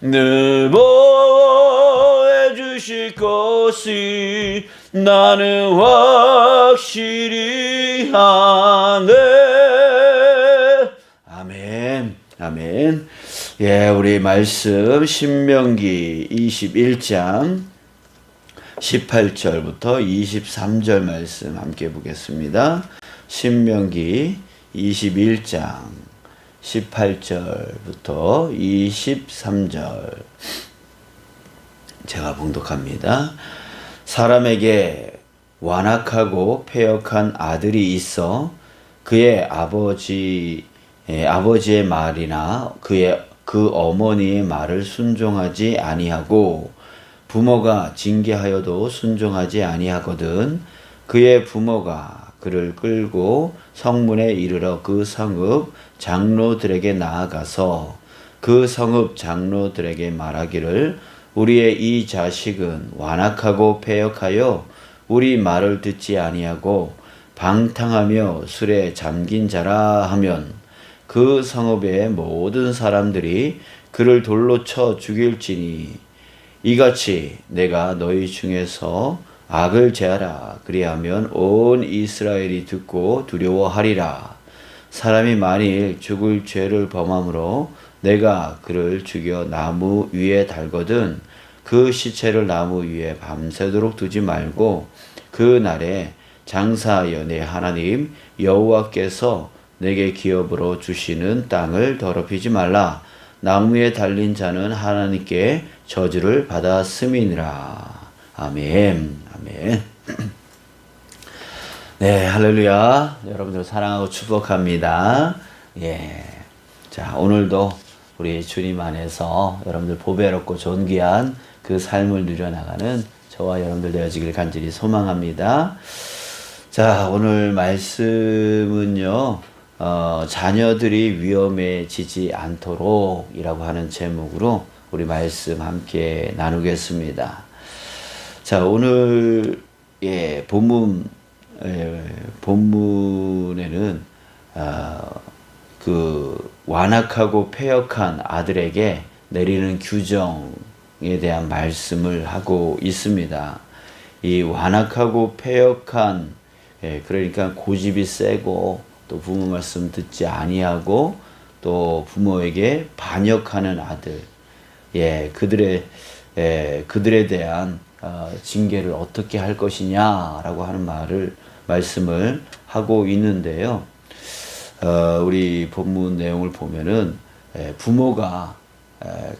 늘 보호해 주실 것을 나는 확실히 아네. 아멘. 아멘. 예, 우리 말씀 신명기 21장 18절부터 23절 말씀 함께 보겠습니다. 신명기 21장 18절부터 23절 제가 봉독합니다. 사람에게 완악하고 패역한 아들이 있어 그의 아버지의 말이나 그 어머니의 말을 순종하지 아니하고 부모가 징계하여도 순종하지 아니하거든 그의 부모가 그를 끌고 성문에 이르러 그 성읍 장로들에게 나아가서 그 성읍 장로들에게 말하기를 우리의 이 자식은 완악하고 패역하여 우리 말을 듣지 아니하고 방탕하며 술에 잠긴 자라 하면 그 성읍의 모든 사람들이 그를 돌로 쳐 죽일지니 이같이 내가 너희 중에서 악을 제하라. 그리하면 온 이스라엘이 듣고 두려워하리라. 사람이 만일 죽을 죄를 범함으로 내가 그를 죽여 나무 위에 달거든 그 시체를 나무 위에 밤새도록 두지 말고 그 날에 장사하여 내 하나님 여호와께서 내게 기업으로 주시는 땅을 더럽히지 말라. 나무에 달린 자는 하나님께 저주를 받았음이니라. 아멘. 아멘. 네, 할렐루야. 여러분들 사랑하고 축복합니다. 예. 자, 오늘도 우리 주님 안에서 여러분들 보배롭고 존귀한 그 삶을 누려나가는 저와 여러분들 되어지길 간절히 소망합니다. 자, 오늘 말씀은요, 자녀들이 위험해지지 않도록 이라고 하는 제목으로 우리 말씀 함께 나누겠습니다. 자, 오늘 본문에는 그 완악하고 패역한 아들에게 내리는 규정에 대한 말씀을 하고 있습니다. 이 완악하고 패역한 그러니까 고집이 세고 또 부모 말씀 듣지 아니하고 또 부모에게 반역하는 아들, 그들에 대한 징계를 어떻게 할 것이냐라고 하는 말씀을 하고 있는데요. 우리 본문 내용을 보면은 부모가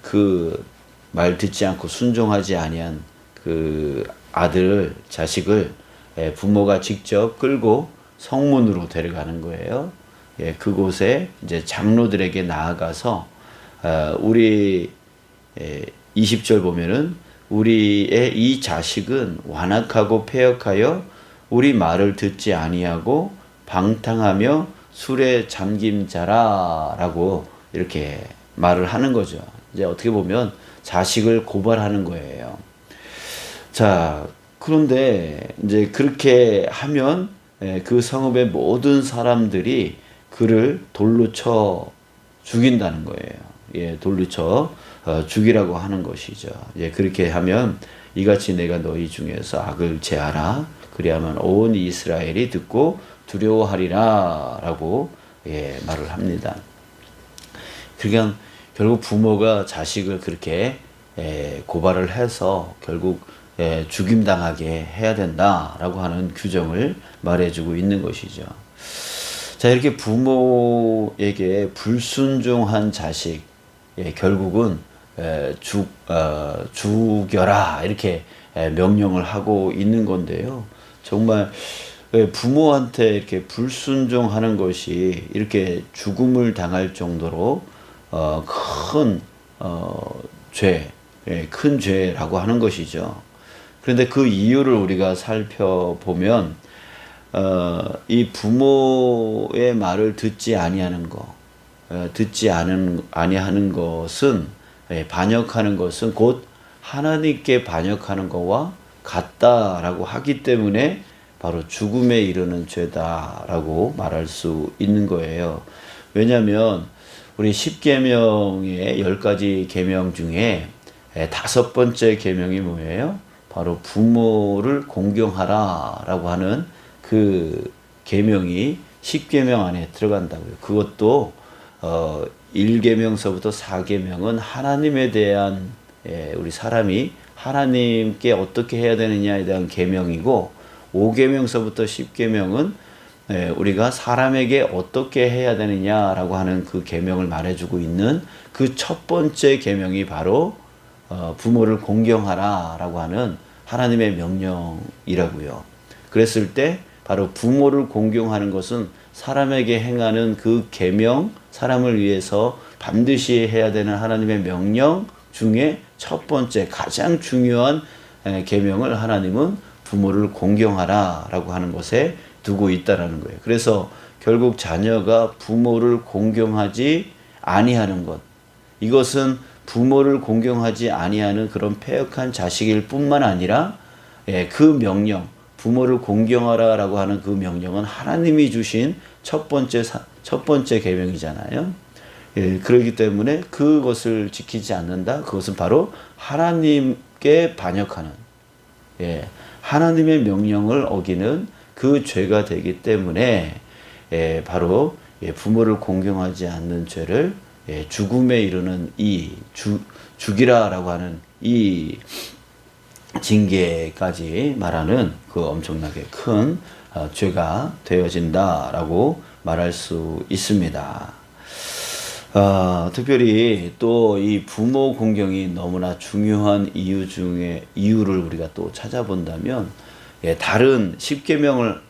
그 말 듣지 않고 순종하지 아니한 그 자식을 부모가 직접 끌고 성문으로 데려가는 거예요. 그곳에 이제 장로들에게 나아가서 우리 20절 보면은 우리의 이 자식은 완악하고 패역하여 우리 말을 듣지 아니하고 방탕하며 술에 잠긴 자라라고 이렇게 말을 하는 거죠. 이제 어떻게 보면 자식을 고발하는 거예요. 자, 그런데 이제 그렇게 하면 그 성읍의 모든 사람들이 그를 돌로 쳐 죽인다는 거예요. 돌로 쳐 죽이라고 하는 것이죠. 그렇게 하면 이같이 내가 너희 중에서 악을 제하라. 그리하면 온 이스라엘이 듣고 두려워하리라 라고 말을 합니다. 그러니까 결국 부모가 자식을 그렇게 고발을 해서 결국 죽임당하게 해야 된다라고 하는 규정을 말해주고 있는 것이죠. 자, 이렇게 부모에게 불순종한 자식, 결국은 죽여라 이렇게 명령을 하고 있는 건데요. 정말 부모한테 이렇게 불순종하는 것이 이렇게 죽음을 당할 정도로 큰 큰 죄라고 하는 것이죠. 그런데 그 이유를 우리가 살펴보면 이 부모의 말을 듣지 아니하는 것은 반역하는 것은 곧 하나님께 반역하는 것과 같다라고 하기 때문에 바로 죽음에 이르는 죄다라고 말할 수 있는 거예요. 왜냐하면 우리 10계명의 10가지 계명 중에 5번째 계명이 뭐예요? 바로 부모를 공경하라라고 하는 그 계명이 10계명 안에 들어간다고요. 그것도 1계명서부터 4계명은 하나님에 대한 우리 사람이 하나님께 어떻게 해야 되느냐에 대한 계명이고, 5계명서부터 10계명은 우리가 사람에게 어떻게 해야 되느냐라고 하는 그 계명을 말해주고 있는 그 첫 번째 계명이 바로 부모를 공경하라라고 하는 하나님의 명령이라고요. 그랬을 때 바로 부모를 공경하는 것은 사람에게 행하는 그 계명, 사람을 위해서 반드시 해야 되는 하나님의 명령 중에 첫 번째 가장 중요한 계명을 하나님은 부모를 공경하라라고 하는 것에 두고 있다라는 거예요. 그래서 결국 자녀가 부모를 공경하지 아니하는 것, 이것은 부모를 공경하지 아니하는 그런 패역한 자식일 뿐만 아니라 그 명령, 부모를 공경하라라고 하는 그 명령은 하나님이 주신 첫 번째 계명이잖아요. 그렇기 때문에 그것을 지키지 않는다. 그것은 바로 하나님께 반역하는, 하나님의 명령을 어기는 그 죄가 되기 때문에 바로 부모를 공경하지 않는 죄를 죽음에 이르는 이 죽이라라고 하는 이 징계까지 말하는 그 엄청나게 큰 죄가 되어진다라고 말할 수 있습니다. 특별히 또 이 부모 공경이 너무나 중요한 이유를 우리가 또 찾아본다면, 다른 10계명을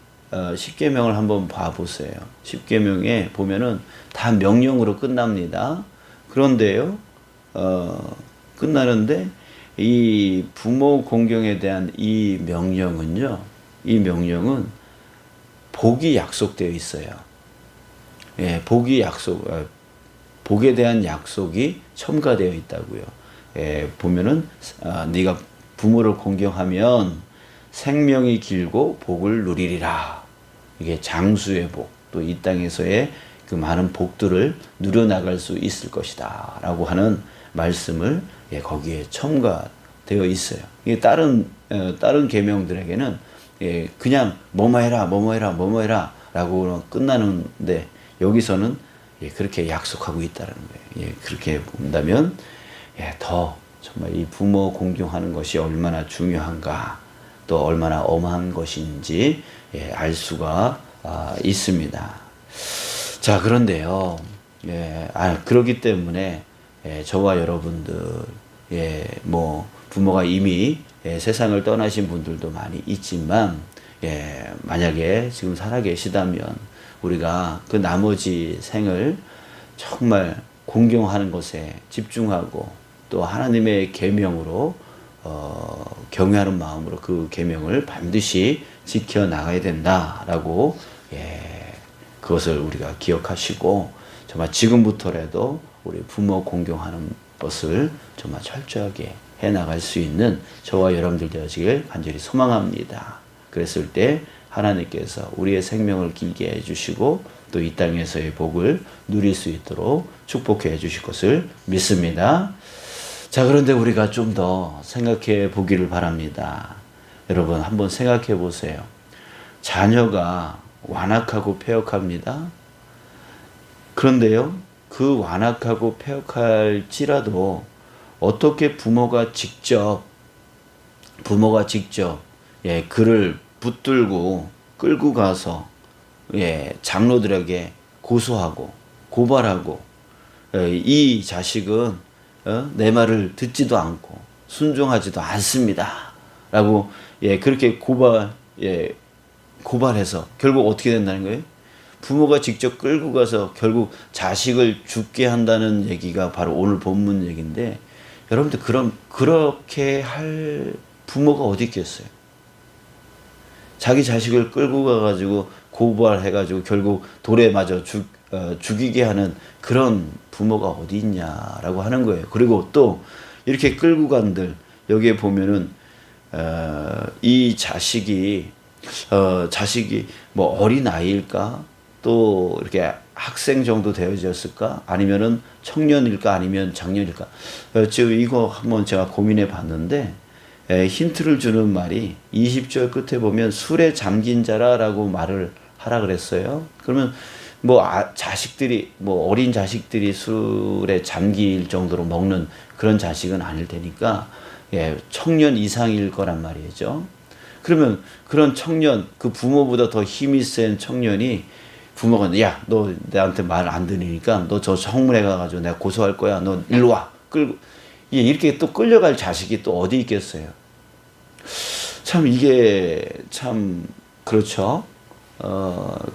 한번 봐보세요. 10계명에 보면은 다 명령으로 끝납니다. 그런데요, 끝나는데 이 부모 공경에 대한 이 명령은 복이 약속되어 있어요. 복에 대한 약속이 첨가되어 있다고요. 보면은 네가 부모를 공경하면 생명이 길고 복을 누리리라. 이게 장수의 복, 또 이 땅에서의 그 많은 복들을 누려나갈 수 있을 것이다 라고 하는 말씀을 거기에 첨가되어 있어요. 이게 다른 계명들에게는 그냥 뭐뭐 해라 라고 끝나는데, 여기서는 그렇게 약속하고 있다는 거예요. 그렇게 본다면 더 정말 이 부모 공경하는 것이 얼마나 중요한가, 또 얼마나 엄한 것인지 알 수가 있습니다. 자, 그런데요, 그렇기 때문에 저와 여러분들, 뭐 부모가 이미 세상을 떠나신 분들도 많이 있지만, 만약에 지금 살아 계시다면 우리가 그 나머지 생을 정말 공경하는 것에 집중하고, 또 하나님의 계명으로 경외하는 마음으로 그 계명을 반드시 지켜 나가야 된다라고 그것을 우리가 기억하시고, 정말 지금부터라도 우리 부모 공경하는 것을 정말 철저하게 해 나갈 수 있는 저와 여러분들 되어지길 간절히 소망합니다. 그랬을 때 하나님께서 우리의 생명을 길게 해주시고, 또 이 땅에서의 복을 누릴 수 있도록 축복해 주실 것을 믿습니다. 자, 그런데 우리가 좀 더 생각해 보기를 바랍니다. 여러분, 한번 생각해 보세요. 자녀가 완악하고 패역합니다. 그런데요, 그 완악하고 패역할지라도 어떻게 부모가 직접 그를 붙들고 끌고 가서 장로들에게 고소하고 고발하고, 이 자식은 내 말을 듣지도 않고 순종하지도 않습니다 라고 그렇게 고발해서 결국 어떻게 된다는 거예요? 부모가 직접 끌고 가서 결국 자식을 죽게 한다는 얘기가 바로 오늘 본문 얘기인데, 여러분들 그렇게 할 부모가 어디 있겠어요? 자기 자식을 끌고 가가지고 고발해가지고 결국 돌에 맞아 죽이게 하는 그런 부모가 어디 있냐라고 하는 거예요. 그리고 또 이렇게 끌고 간들, 여기에 보면은 이 자식이 뭐 어린 아이일까? 또 이렇게 학생 정도 되어졌을까? 아니면은 청년일까? 아니면 장년일까? 지금 이거 한번 제가 고민해 봤는데, 힌트를 주는 말이 20절 끝에 보면 술에 잠긴 자라라고 말을 하라 그랬어요. 그러면 뭐 자식들이 뭐 어린 자식들이 술에 잠길 정도로 먹는 그런 자식은 아닐 테니까 청년 이상일 거란 말이죠. 그러면 그런 청년, 그 부모보다 더 힘이 센 청년이 부모가 야, 너 나한테 말 안 들으니까 너 저 청문회 가가지고 내가 고소할 거야. 너 일로 와. 끌고 이렇게 또 끌려갈 자식이 또 어디 있겠어요. 참 이게 참 그렇죠.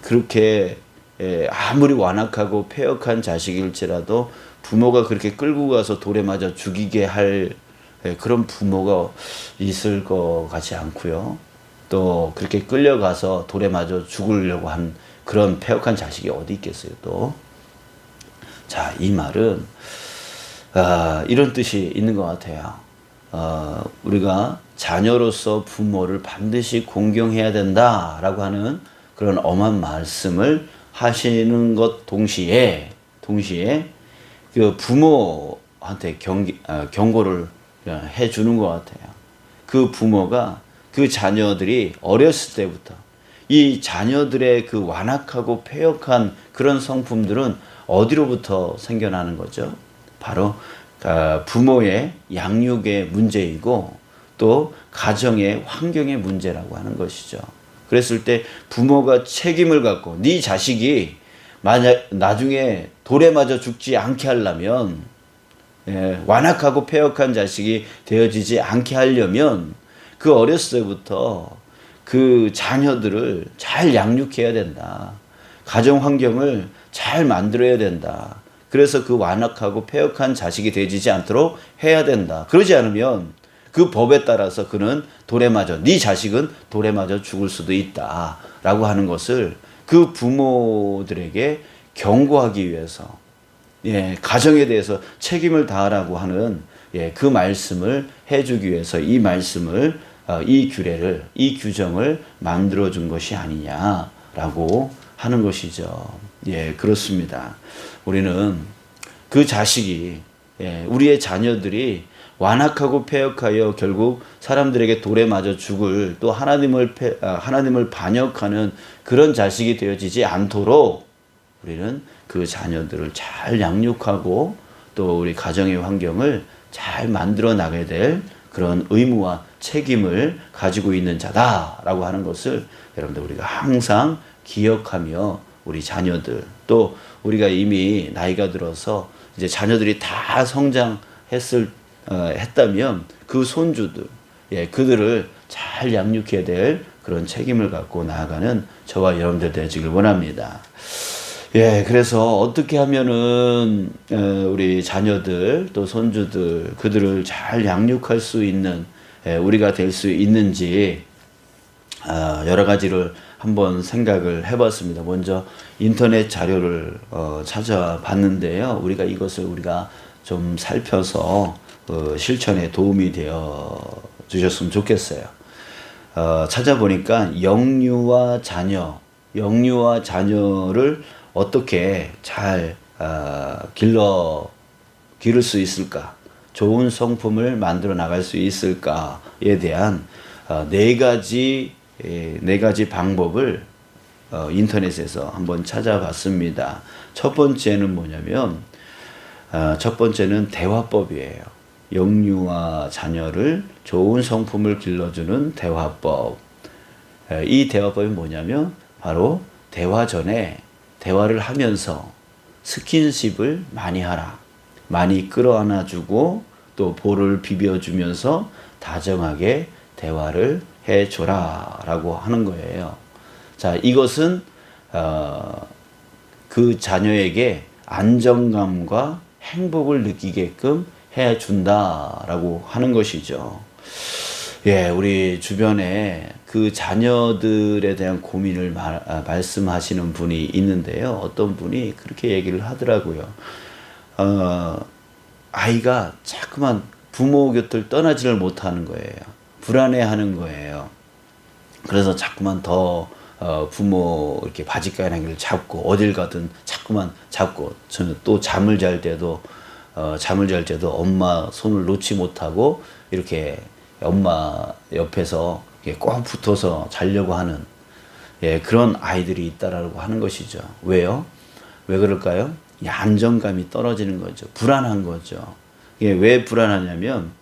그렇게 아무리 완악하고 패역한 자식일지라도 부모가 그렇게 끌고 가서 돌에 맞아 죽이게 할 그런 부모가 있을 것 같지 않고요. 또 그렇게 끌려가서 돌에 맞아 죽으려고 한 그런 패역한 자식이 어디 있겠어요, 또. 자, 이 말은 이런 뜻이 있는 것 같아요. 우리가 자녀로서 부모를 반드시 공경해야 된다라고 하는 그런 엄한 말씀을 하시는 것 동시에 그 부모한테 경고를 해주는 것 같아요. 그 부모가 그 자녀들이 어렸을 때부터 이 자녀들의 그 완악하고 패역한 그런 성품들은 어디로부터 생겨나는 거죠? 바로 부모의 양육의 문제이고 또 가정의 환경의 문제라고 하는 것이죠. 그랬을 때 부모가 책임을 갖고 네 자식이 만약 나중에 돌에 맞아 죽지 않게 하려면 완악하고 패역한 자식이 되어지지 않게 하려면 그 어렸을 때부터 그 자녀들을 잘 양육해야 된다. 가정 환경을 잘 만들어야 된다. 그래서 그 완악하고 패역한 자식이 되지지 않도록 해야 된다. 그러지 않으면 그 법에 따라서 그는 돌에 맞아, 네 자식은 돌에 맞아 죽을 수도 있다. 라고 하는 것을 그 부모들에게 경고하기 위해서 가정에 대해서 책임을 다하라고 하는 그 말씀을 해주기 위해서 이 말씀을 이 규례를 이 규정을 만들어 준 것이 아니냐라고 하는 것이죠. 그렇습니다. 우리는 그 자식이 우리의 자녀들이 완악하고 패역하여 결국 사람들에게 돌에 맞아 죽을 또 하나님을 반역하는 그런 자식이 되어지지 않도록 우리는 그 자녀들을 잘 양육하고 또 우리 가정의 환경을 잘 만들어 나가야 될 그런 의무와 책임을 가지고 있는 자다라고 하는 것을 여러분들 우리가 항상 기억하며 우리 자녀들 또 우리가 이미 나이가 들어서 이제 자녀들이 다 했다면 그 손주들 그들을 잘 양육해야 될 그런 책임을 갖고 나아가는 저와 여러분들 되시길 원합니다. 그래서 어떻게 하면은 우리 자녀들 또 손주들 그들을 잘 양육할 수 있는 우리가 될 수 있는지 여러 가지를 한번 생각을 해봤습니다. 먼저 인터넷 자료를 찾아봤는데요. 이것을 우리가 좀 살펴서 실천에 도움이 되어 주셨으면 좋겠어요. 찾아보니까 영유아 자녀를 어떻게 잘 기를 수 있을까? 좋은 성품을 만들어 나갈 수 있을까에 대한 네 가지 방법을 인터넷에서 한번 찾아봤습니다. 첫 번째는 뭐냐면 첫 번째는 대화법이에요. 영유아 자녀를 좋은 성품을 길러주는 대화법. 이 대화법이 뭐냐면 바로 대화 전에 대화를 하면서 스킨십을 많이 하라. 많이 끌어안아주고 또 볼을 비벼주면서 다정하게 대화를 해줘라 라고 하는 거예요. 자, 이것은 그 자녀에게 안정감과 행복을 느끼게끔 해준다라고 하는 것이죠. 우리 주변에 그 자녀들에 대한 고민을 말씀하시는 분이 있는데요. 어떤 분이 그렇게 얘기를 하더라고요. 아이가 자꾸만 부모 곁을 떠나지를 못하는 거예요. 불안해하는 거예요. 그래서 자꾸만 더 부모 이렇게 바지가랑이를 잡고 어딜 가든 자꾸만 잡고 저는 또 잠을 잘 때도 엄마 손을 놓지 못하고 이렇게 엄마 옆에서 이렇게 꼭 붙어서 자려고 하는 그런 아이들이 있다라고 하는 것이죠. 왜요? 왜 그럴까요? 이 안정감이 떨어지는 거죠. 불안한 거죠. 이게 왜 불안하냐면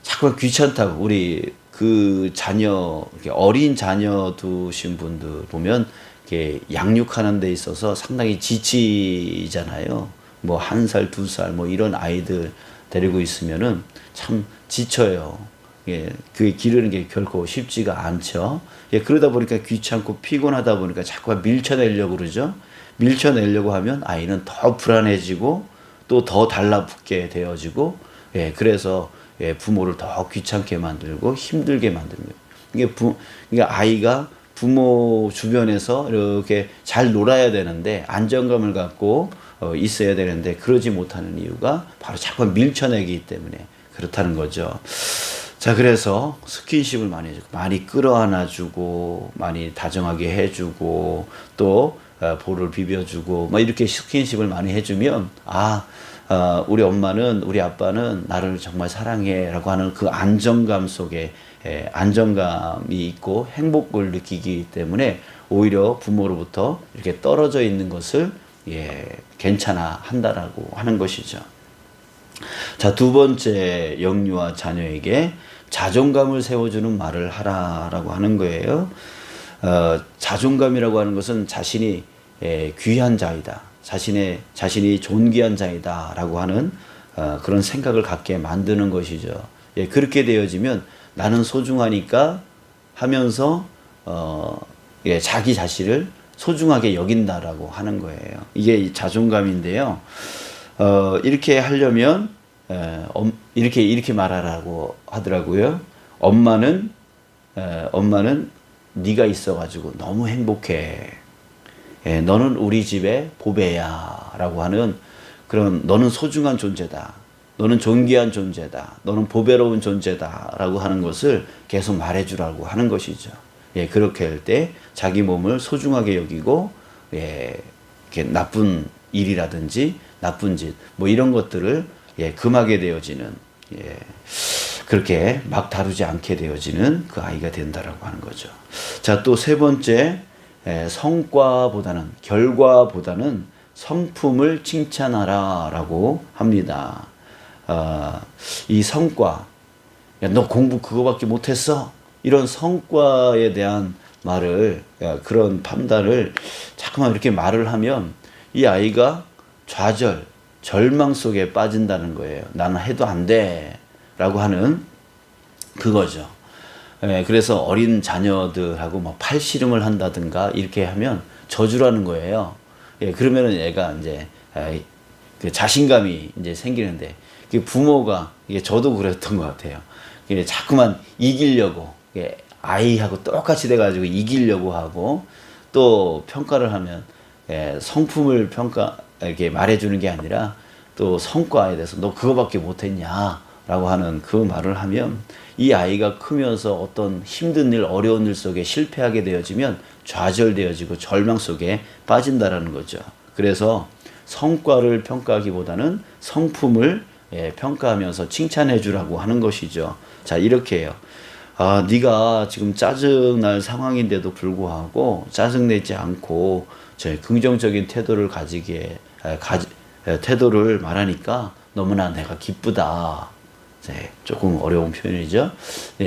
자꾸 귀찮다고 우리 그 자녀 어린 자녀 두신 분들 보면 이렇게 양육하는 데 있어서 상당히 지치잖아요. 뭐 1살, 2살 뭐 이런 아이들 데리고 있으면은 참 지쳐요. 그게 기르는 게 결코 쉽지가 않죠. 그러다 보니까 귀찮고 피곤하다 보니까 자꾸 밀쳐내려고 그러죠. 밀쳐내려고 하면 아이는 더 불안해지고 또 더 달라붙게 되어지고 그래서 부모를 더 귀찮게 만들고 힘들게 만듭니다. 이게 아이가 부모 주변에서 이렇게 잘 놀아야 되는데 안정감을 갖고 있어야 되는데 그러지 못하는 이유가 바로 자꾸 밀쳐내기 때문에 그렇다는 거죠. 자, 그래서 스킨십을 많이 해주고 많이 끌어안아주고 많이 다정하게 해주고 또 볼을 비벼주고 뭐 이렇게 스킨십을 많이 해주면 우리 엄마는 우리 아빠는 나를 정말 사랑해라고 하는 그 안정감 속에 안정감이 있고 행복을 느끼기 때문에 오히려 부모로부터 이렇게 떨어져 있는 것을 괜찮아 한다라고 하는 것이죠. 자, 두 번째 영유아 자녀에게 자존감을 세워주는 말을 하라라고 하는 거예요. 자존감이라고 하는 것은 자신이 귀한 자이다. 자신이 존귀한 자이다라고 하는 그런 생각을 갖게 만드는 것이죠. 그렇게 되어지면 나는 소중하니까 하면서 자기 자신을 소중하게 여긴다라고 하는 거예요. 이게 자존감인데요. 이렇게 하려면 이렇게 말하라고 하더라고요. 엄마는 네가 있어가지고 너무 행복해. 너는 우리 집의 보배야라고 하는 그런 너는 소중한 존재다. 너는 존귀한 존재다. 너는 보배로운 존재다라고 하는 것을 계속 말해주라고 하는 것이죠. 그렇게 할 때 자기 몸을 소중하게 여기고 이렇게 나쁜 일이라든지 나쁜 짓 뭐 이런 것들을 금하게 되어지는 그렇게 막 다루지 않게 되어지는 그 아이가 된다라고 하는 거죠. 자, 또 세 번째 성과보다는 결과보다는 성품을 칭찬하라라고 합니다. 이 성과, 야, 너 공부 그거밖에 못했어? 이런 성과에 대한 말을 그런 판단을 자꾸만 이렇게 말을 하면 이 아이가 좌절, 절망 속에 빠진다는 거예요. 나는 해도 안 돼 라고 하는 그거죠. 그래서 어린 자녀들하고 뭐 팔씨름을 한다든가 이렇게 하면 저주라는 거예요. 그러면은 얘가 이제 그 자신감이 이제 생기는데 부모가 이게 저도 그랬던 것 같아요. 자꾸만 이기려고 아이하고 똑같이 돼가지고 이기려고 하고 또 평가를 하면 성품을 이렇게 말해주는 게 아니라 또 성과에 대해서 너 그거밖에 못했냐라고 하는 그 말을 하면 이 아이가 크면서 어떤 힘든 일, 어려운 일 속에 실패하게 되어지면 좌절되어지고 절망 속에 빠진다라는 거죠. 그래서 성과를 평가하기보다는 성품을 평가하면서 칭찬해 주라고 하는 것이죠. 자, 이렇게 해요. 네가 지금 짜증날 상황인데도 불구하고 짜증내지 않고 긍정적인 태도를 태도를 말하니까 너무나 내가 기쁘다. 조금 어려운 표현이죠.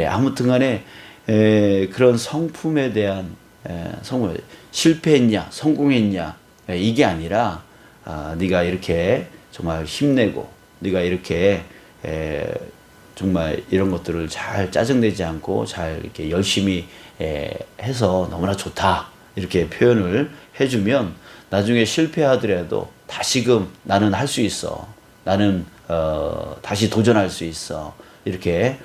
아무튼 간에 그런 성품에 대한 실패했냐 성공했냐 이게 아니라 네가 이렇게 정말 힘내고 네가 이렇게 정말 이런 것들을 잘 짜증내지 않고 잘 이렇게 열심히 해서 너무나 좋다 이렇게 표현을 해주면 나중에 실패하더라도 다시금 나는 할 수 있어. 나는 다시 도전할 수 있어. 이렇게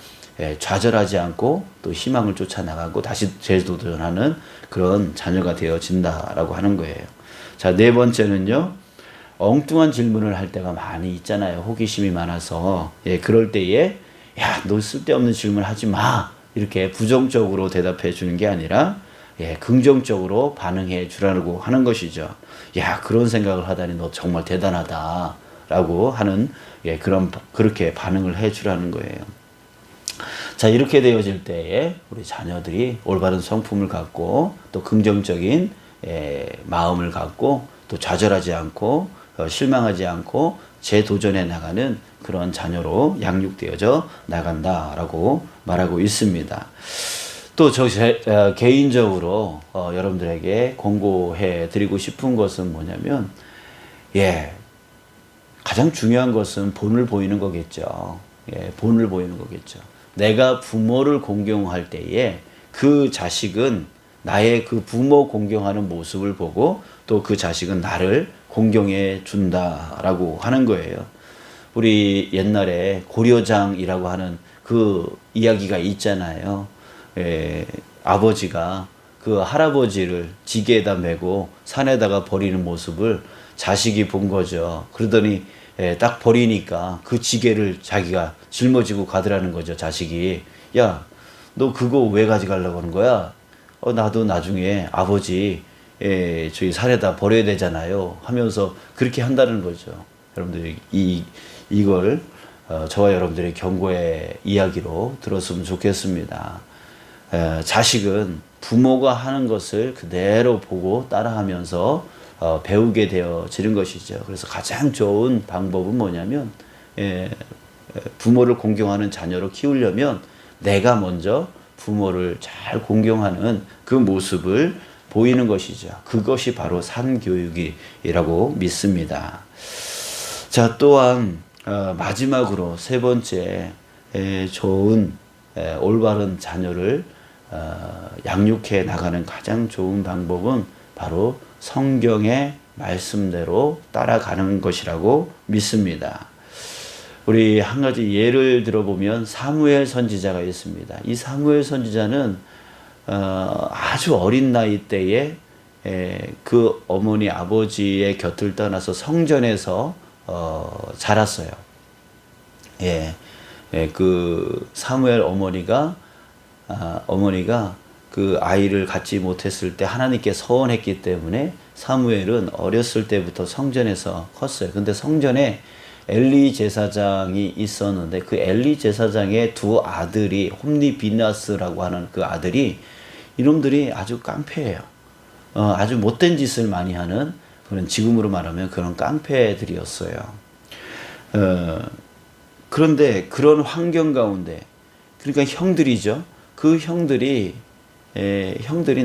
좌절하지 않고 또 희망을 쫓아나가고 다시 재도전하는 그런 자녀가 되어진다라고 하는 거예요. 자, 네 번째는요. 엉뚱한 질문을 할 때가 많이 있잖아요. 호기심이 많아서. 그럴 때에 야, 너 쓸데없는 질문 하지 마. 이렇게 부정적으로 대답해 주는 게 아니라 긍정적으로 반응해 주라고 하는 것이죠. 야, 그런 생각을 하다니 너 정말 대단하다라고 하는 그렇게 반응을 해 주라는 거예요. 자, 이렇게 되어질 때에 우리 자녀들이 올바른 성품을 갖고 또 긍정적인 마음을 갖고 또 좌절하지 않고 실망하지 않고 재도전해 나가는 그런 자녀로 양육되어져 나간다라고 말하고 있습니다. 또 개인적으로 여러분들에게 권고해 드리고 싶은 것은 뭐냐면, 가장 중요한 것은 본을 보이는 거겠죠. 본을 보이는 거겠죠. 내가 부모를 공경할 때에 그 자식은 나의 그 부모 공경하는 모습을 보고 또 그 자식은 나를 공경해 준다라고 하는 거예요. 우리 옛날에 고려장이라고 하는 그 이야기가 있잖아요. 아버지가 그 할아버지를 지게에다 메고 산에다가 버리는 모습을 자식이 본 거죠. 그러더니 딱 버리니까 그 지게를 자기가 짊어지고 가더라는 거죠. 자식이. 야, 너 그거 왜 가져가려고 하는 거야? 나도 나중에 아버지 저희 산에다 버려야 되잖아요 하면서 그렇게 한다는 거죠. 여러분들이 이걸 저와 여러분들의 경고의 이야기로 들었으면 좋겠습니다. 자식은 부모가 하는 것을 그대로 보고 따라하면서 배우게 되어지는 것이죠. 그래서 가장 좋은 방법은 뭐냐면 부모를 공경하는 자녀로 키우려면 내가 먼저 부모를 잘 공경하는 그 모습을 보이는 것이죠. 그것이 바로 산교육이라고 믿습니다. 자, 또한 마지막으로 세 번째 좋은 올바른 자녀를 양육해 나가는 가장 좋은 방법은 바로 성경의 말씀대로 따라가는 것이라고 믿습니다. 우리 한 가지 예를 들어보면 사무엘 선지자가 있습니다. 이 사무엘 선지자는 아주 어린 나이 때에 그 어머니 아버지의 곁을 떠나서 성전에서 자랐어요. 그 사무엘 어머니가 그 아이를 갖지 못했을 때 하나님께 서원했기 때문에 사무엘은 어렸을 때부터 성전에서 컸어요. 근데 성전에 엘리 제사장이 있었는데 그 엘리 제사장의 두 아들이 홈니 비나스라고 하는 그 아들이 이놈들이 아주 깡패예요. 아주 못된 짓을 많이 하는 그런 지금으로 말하면 그런 깡패들이었어요. 그런데 그런 환경 가운데 그러니까 형들이죠. 그 형들이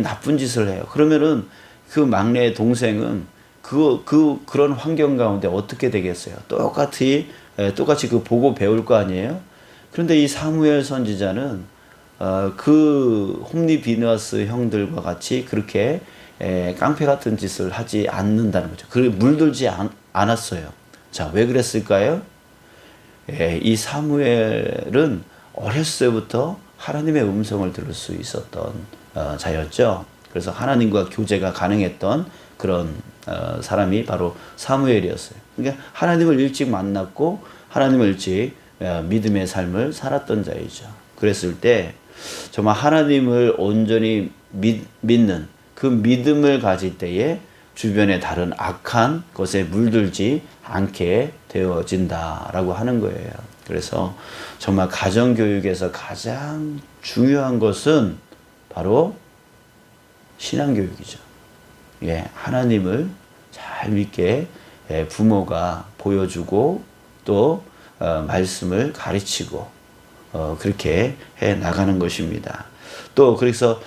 나쁜 짓을 해요. 그러면은 그 막내 동생은 그런 환경 가운데 어떻게 되겠어요? 똑같이 그 보고 배울 거 아니에요? 그런데 이 사무엘 선지자는 그 홈리 비누아스 형들과 같이 그렇게 깡패 같은 짓을 하지 않는다는 거죠. 물들지 않았어요. 자, 왜 그랬을까요? 이 사무엘은 어렸을 때부터 하나님의 음성을 들을 수 있었던 자였죠. 그래서 하나님과 교제가 가능했던 그런 사람이 바로 사무엘이었어요. 그러니까 하나님을 일찍 만났고 하나님을 일찍 믿음의 삶을 살았던 자이죠. 그랬을 때 정말 하나님을 온전히 믿는 그 믿음을 가질 때에 주변의 다른 악한 것에 물들지 않게 되어진다라고 하는 거예요. 그래서 정말 가정교육에서 가장 중요한 것은 바로 신앙교육이죠. 하나님을 잘 믿게 부모가 보여주고 또 말씀을 가르치고 그렇게 해 나가는 것입니다. 또 그래서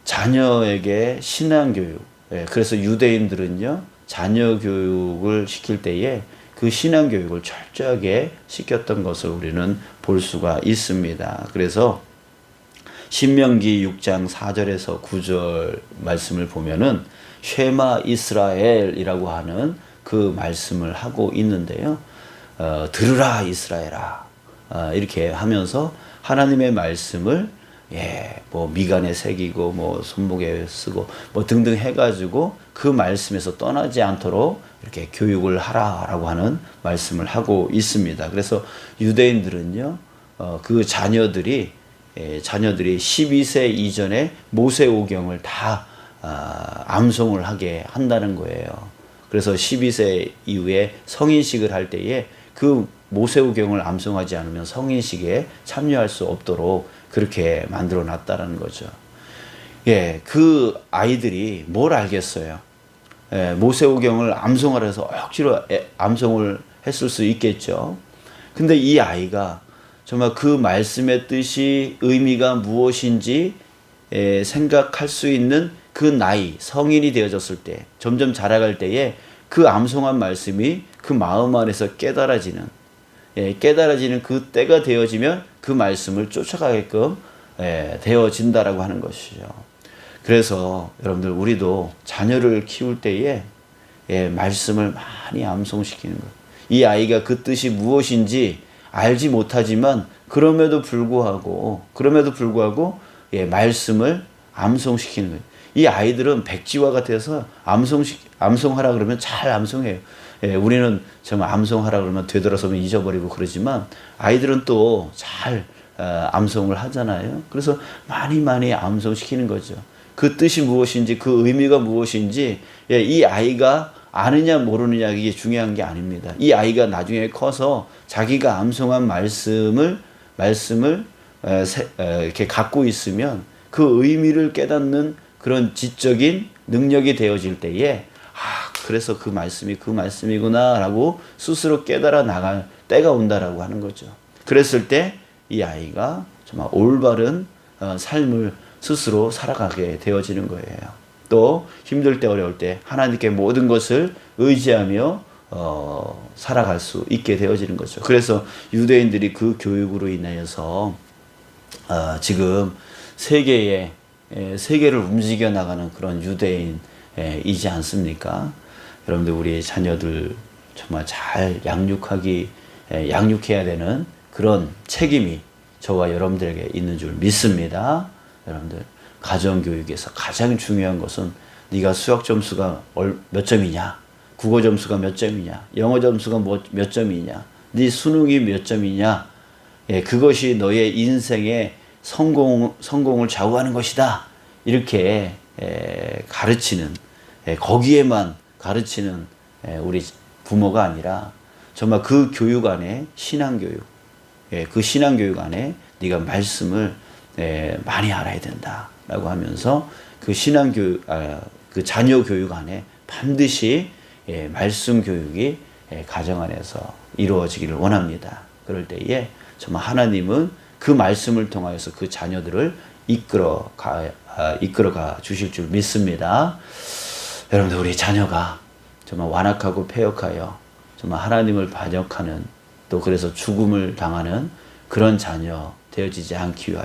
자녀에게 신앙교육, 그래서 유대인들은요 자녀 교육을 시킬 때에 그 신앙교육을 철저하게 시켰던 것을 우리는 볼 수가 있습니다. 그래서 신명기 6장 4절에서 9절 말씀을 보면은 쉐마 이스라엘이라고 하는 그 말씀을 하고 있는데요. 들으라 이스라엘아, 이렇게 하면서 하나님의 말씀을 뭐 미간에 새기고 뭐 손목에 쓰고 뭐 등등 해가지고 그 말씀에서 떠나지 않도록 이렇게 교육을 하라라고 하는 말씀을 하고 있습니다. 그래서 유대인들은요 그 자녀들이 자녀들이 12세 이전에 모세오경을 다 암송을 하게 한다는 거예요. 그래서 12세 이후에 성인식을 할 때에 그 모세오경을 암송하지 않으면 성인식에 참여할 수 없도록 그렇게 만들어 놨다는 거죠. 예, 그 아이들이 뭘 알겠어요? 모세오경을 암송하라 해서 억지로 암송을 했을 수 있겠죠. 근데 이 아이가 정말 그 말씀의 뜻이 의미가 무엇인지 생각할 수 있는 그 나이, 성인이 되어졌을 때, 점점 자라갈 때에 그 암송한 말씀이 그 마음 안에서 깨달아지는 그 때가 되어지면 그 말씀을 쫓아가게끔 되어진다라고 하는 것이죠. 그래서 여러분들 우리도 자녀를 키울 때에 말씀을 많이 암송시키는 것. 이 아이가 그 뜻이 무엇인지 알지 못하지만 그럼에도 불구하고 말씀을 암송시키는 거예요. 이 아이들은 백지와 같아서 암송하라 그러면 잘 암송해요. 우리는 정말 암송하라 그러면 되돌아서면 잊어버리고 그러지만 아이들은 또 잘 암송을 하잖아요. 그래서 많이 암송시키는 거죠. 그 뜻이 무엇인지, 그 의미가 무엇인지 이 아이가 아느냐 모르느냐 이게 중요한 게 아닙니다. 이 아이가 나중에 커서 자기가 암송한 말씀을 이렇게 갖고 있으면 그 의미를 깨닫는 그런 지적인 능력이 되어질 때에 그래서 그 말씀이 그 말씀이구나라고 스스로 깨달아 나갈 때가 온다라고 하는 거죠. 그랬을 때 이 아이가 정말 올바른 삶을 스스로 살아가게 되어지는 거예요. 또 힘들 때 어려울 때 하나님께 모든 것을 의지하며 살아갈 수 있게 되어지는 거죠. 그래서 유대인들이 그 교육으로 인하여서 지금 세계를 움직여 나가는 그런 유대인이지 않습니까? 여러분들 우리 자녀들 정말 잘 양육해야 되는 그런 책임이 저와 여러분들에게 있는 줄 믿습니다. 여러분들 가정교육에서 가장 중요한 것은 네가 수학 점수가 몇 점이냐, 국어 점수가 몇 점이냐, 영어 점수가 몇 점이냐, 네 수능이 몇 점이냐, 그것이 너의 인생의 성공을 좌우하는 것이다. 이렇게 가르치는, 거기에만 가르치는 우리 부모가 아니라 정말 그 교육 안에 신앙교육, 그 신앙교육 안에 네가 말씀을 많이 알아야 된다라고 하면서 그 신앙교육, 그 자녀 교육 안에 반드시 말씀 교육이 가정 안에서 이루어지기를 원합니다. 그럴 때에 정말 하나님은 그 말씀을 통하여서 그 자녀들을 이끌어가 주실 줄 믿습니다. 여러분들 우리 자녀가 정말 완악하고 패역하여 정말 하나님을 반역하는 또 그래서 죽음을 당하는 그런 자녀 되어지지 않기 위하여